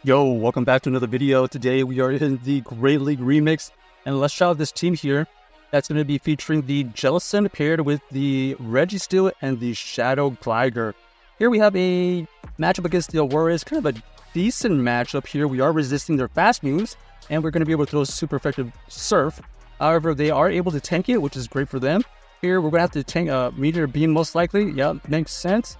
Yo, welcome back to another video. Today we are in the Great League Remix, and let's shout out this team here that's going to be featuring the Jellicent paired with the Registeel and the Shadow Gligar. Here we have a matchup against the Aurora. It's kind of a decent matchup here. We are resisting their fast moves, and we're going to be able to throw super effective Surf. However, they are able to tank it, which is great for them. Here, we're going to have to tank a Meteor Beam most likely. Yeah, makes sense.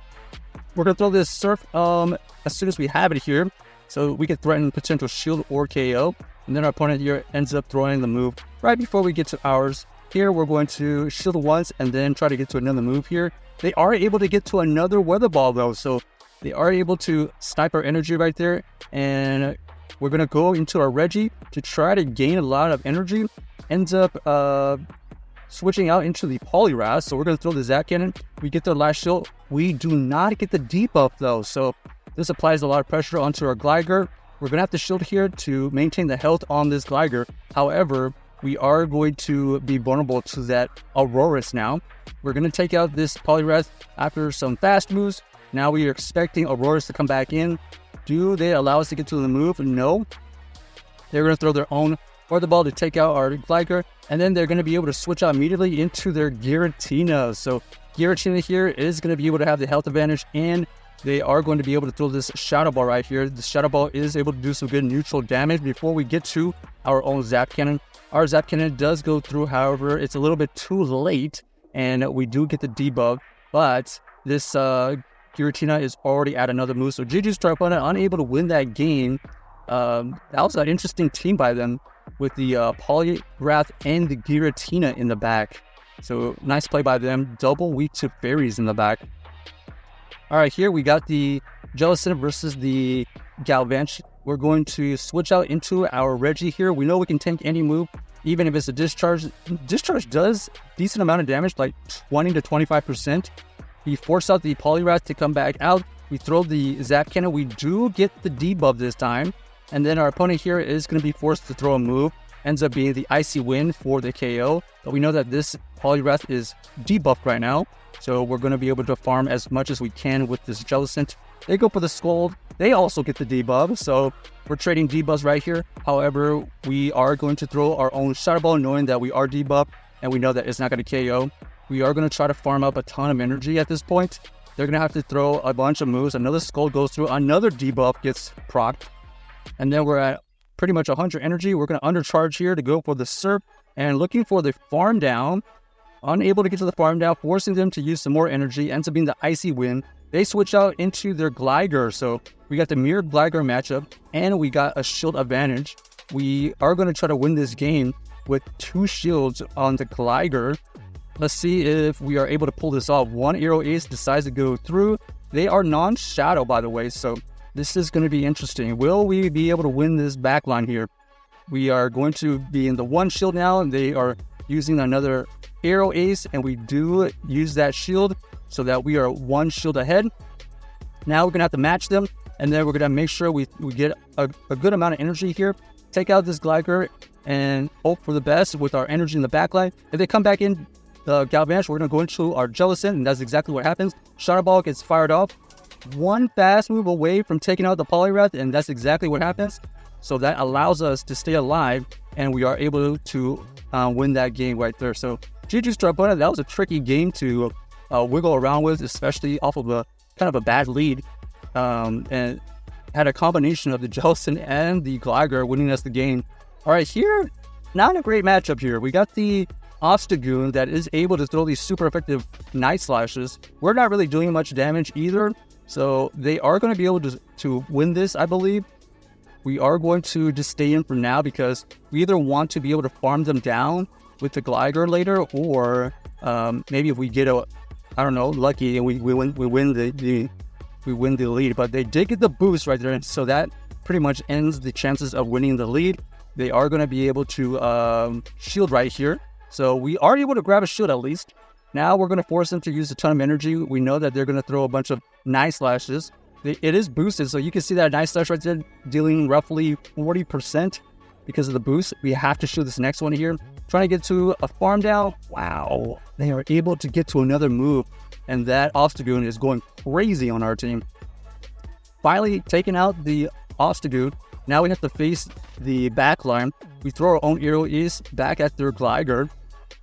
We're going to throw this Surf as soon as we have it here, so we can threaten potential shield or KO. And then our opponent here ends up throwing the move right before we get to ours. Here, we're going to shield once and then try to get to another move here. They are able to get to another Weather Ball though, so they are able to snipe our energy right there. And we're going to go into our Reggie to try to gain a lot of energy. Ends up switching out into the Poliwrath, so we're going to throw the Zap Cannon. We get the last shield. We do not get the debuff though, so this applies a lot of pressure onto our Gligar. We're going to have to shield here to maintain the health on this Gligar. However, we are going to be vulnerable to that Aurorus now. We're going to take out this Poliwrath after some fast moves. Now we are expecting Aurorus to come back in. Do they allow us to get to the move? No. They're going to throw their own Weather Ball to take out our Gligar, and then they're going to be able to switch out immediately into their Giratina. So Giratina here is going to be able to have the health advantage, and they are going to be able to throw this Shadow Ball right here. The Shadow Ball is able to do some good neutral damage before we get to our own Zap Cannon. Our Zap Cannon does go through, however, it's a little bit too late, and we do get the debuff, but this Giratina is already at another move, so GG's to our opponent, unable to win that game. That was an interesting team by them with the Poliwrath and the Giratina in the back. So nice play by them. Double weak to fairies in the back. All right, here we got the Jellicent versus the Galvantula. We're going to switch out into our Reggie here. We know we can tank any move, even if it's a discharge. Discharge does decent amount of damage, like 20 to 25%. We force out the Poliwrath to come back out. We throw the Zap Cannon. We do get the debuff this time. And then our opponent here is going to be forced to throw a move. Ends up being the Icy Wind for the KO. But we know that this Poliwrath is debuffed right now, so we're going to be able to farm as much as we can with this Jellicent. They go for the Scold. They also get the debuff, so we're trading debuffs right here. However, we are going to throw our own Shadow Ball knowing that we are debuffed, and we know that it's not going to KO. We are going to try to farm up a ton of energy at this point. They're going to have to throw a bunch of moves. Another Scold goes through. Another debuff gets procced. And then we're at pretty much 100 energy. We're going to undercharge here to go for the Surf and looking for the farm down. Unable to get to the farm down, forcing them to use some more energy. Ends up being the Icy Wind. They switch out into their Gligar. So we got the Mirror Gligar matchup, and we got a shield advantage. We are going to try to win this game with 2 shields on the Gligar. Let's see if we are able to pull this off. One Aero Ace decides to go through. They are non-shadow, by the way, so this is going to be interesting. Will we be able to win this backline here? We are going to be in the 1 shield now, and they are using another Aero Ace, and we do use that shield so that we are 1 shield ahead. Now we're going to have to match them, and then we're going to make sure we get a good amount of energy here. Take out this Gligar and hope for the best with our energy in the backline. If they come back in the Galvantula, we're going to go into our Jellicent, and that's exactly what happens. Shadow Ball gets fired off. 1 fast move away from taking out the Poliwrath, and that's exactly what happens. So that allows us to stay alive, and we are able to win that game right there. So GG's to our opponent. That was a tricky game to wiggle around with, especially off of a kind of a bad lead, and had a combination of the Jellicent and the Gligar winning us the game. All right, here, not a great matchup here. We got the Obstagoon that is able to throw these super effective Night Slashes. We're not really doing much damage either, so they are going to be able to win this, I believe. We are going to just stay in for now because we either want to be able to farm them down with the Gligar later, or maybe if we get lucky and we win the lead. But they did get the boost right there, and so that pretty much ends the chances of winning the lead. They are going to be able to shield right here, so we are able to grab a shield at least. Now we're going to force them to use a ton of energy. We know that they're going to throw a bunch of Night Slashes. It is boosted, so you can see that Night Slash right there dealing roughly 40% because of the boost. We have to shoot this next one here. Trying to get to a farm down. Wow. They are able to get to another move, and that Obstagoon is going crazy on our team. Finally taking out the Ostagoon. Now we have to face the back line. We throw our own Aerial Ace back at their Gligar.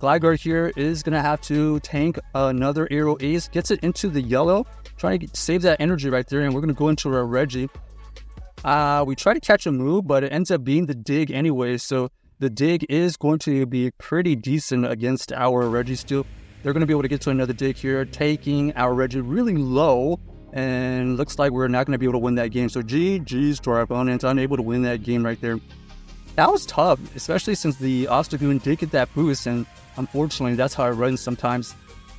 Gligar here is going to have to tank another Aerial Ace. Gets it into the yellow. Trying to save that energy right there. And we're going to go into our Reggie. We try to catch a move, but it ends up being the dig anyway. So the dig is going to be pretty decent against our Registeel. They're going to be able to get to another dig here, taking our Reggie really low. And looks like we're not going to be able to win that game. So GG's to our opponents, unable to win that game right there. That was tough, especially since the Ostagoon did get that boost. And unfortunately, that's how it runs sometimes.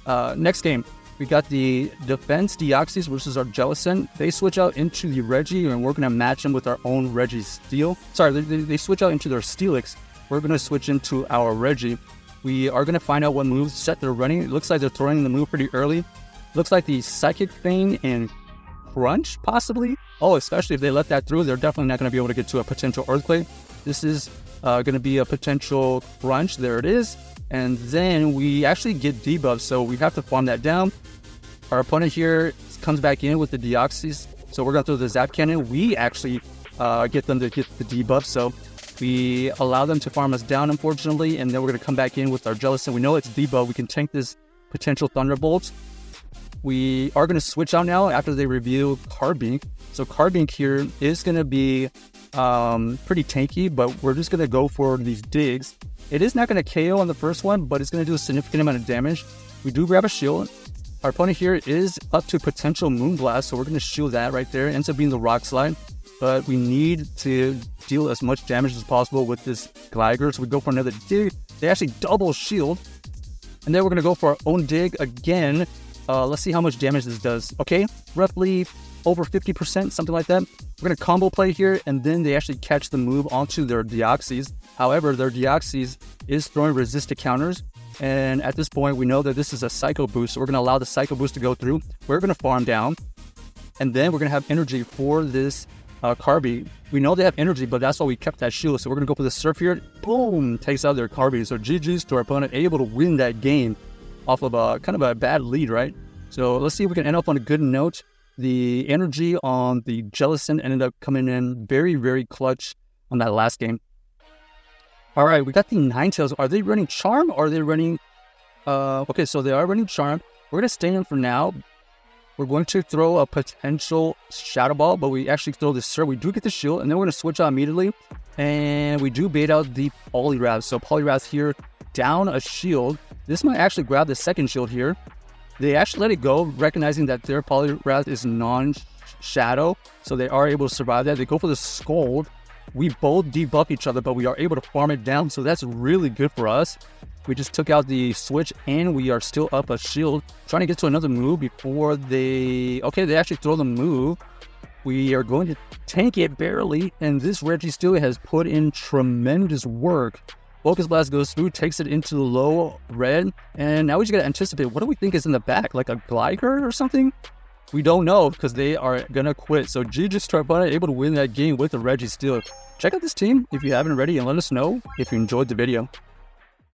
Next game, we got the Defense Deoxys versus our Jellicent. They switch out into the Reggie, and we're going to match them with our own Registeel. Sorry, they switch out into their Steelix. We're going to switch into our Reggie. We are going to find out what moves set they're running. It looks like they're throwing the move pretty early. Looks like the Psychic Feign and Crunch, possibly. Oh, especially if they let that through, they're definitely not going to be able to get to a potential Earthquake. This is going to be a potential Crunch. There it is. And then we actually get debuffs, so we have to farm that down. Our opponent here comes back in with the Deoxys, so we're going to throw the Zap Cannon. We actually get them to get the debuff, so we allow them to farm us down, unfortunately, and then we're going to come back in with our Jellicent. We know it's debuff. We can tank this potential Thunderbolt. We are going to switch out now after they review Carbink. So Carbink here is going to be pretty tanky, but we're just going to go for these digs. It is not going to KO on the first one, but it's going to do a significant amount of damage. We do grab a shield. Our opponent here is up to potential Moonblast, so we're going to shield that right there. It ends up being the Rock Slide, but we need to deal as much damage as possible with this Gligar. So we go for another dig. They actually double shield, and then we're going to go for our own dig again. Let's see how much damage this does. Okay, roughly over 50%, something like that. We're going to combo play here, and then they actually catch the move onto their Deoxys. However, their Deoxys is throwing resisted counters, and at this point, we know that this is a Psycho Boost, so we're going to allow the Psycho Boost to go through. We're going to farm down, and then we're going to have energy for this Carby. We know they have energy, but that's why we kept that shield, so we're going to go for the Surf here. Boom! Takes out their Carby. So GG's to our opponent, able to win that game off of a kind of a bad lead, right? So let's see if we can end up on a good note. The energy on the Jellicent ended up coming in very, very clutch on that last game. All right, we got the Ninetales. Are they running Charm or are they running... okay, so they are running Charm. We're going to stay in for now. We're going to throw a potential Shadow Ball, but we actually throw the Surf. We do get the shield, and then we're going to switch out immediately. And we do bait out the Poliwrath. So Poliwrath here, down a shield. This might actually grab the second shield here. They actually let it go, recognizing that their Poliwrath is non-shadow, so they are able to survive that. They go for the Scold. We both debuff each other, but we are able to farm it down, so that's really good for us. We just took out the switch, and we are still up a shield. Trying to get to another move before they... Okay, they actually throw the move. We are going to tank it barely, and this Registeel has put in tremendous work. Focus Blast goes through, takes it into the low red, and now we just gotta anticipate, what do we think is in the back? Like a Gligar or something? We don't know, because they are gonna quit. So GG's to our opponent, able to win that game with the Registeel. Check out this team if you haven't already, and let us know if you enjoyed the video.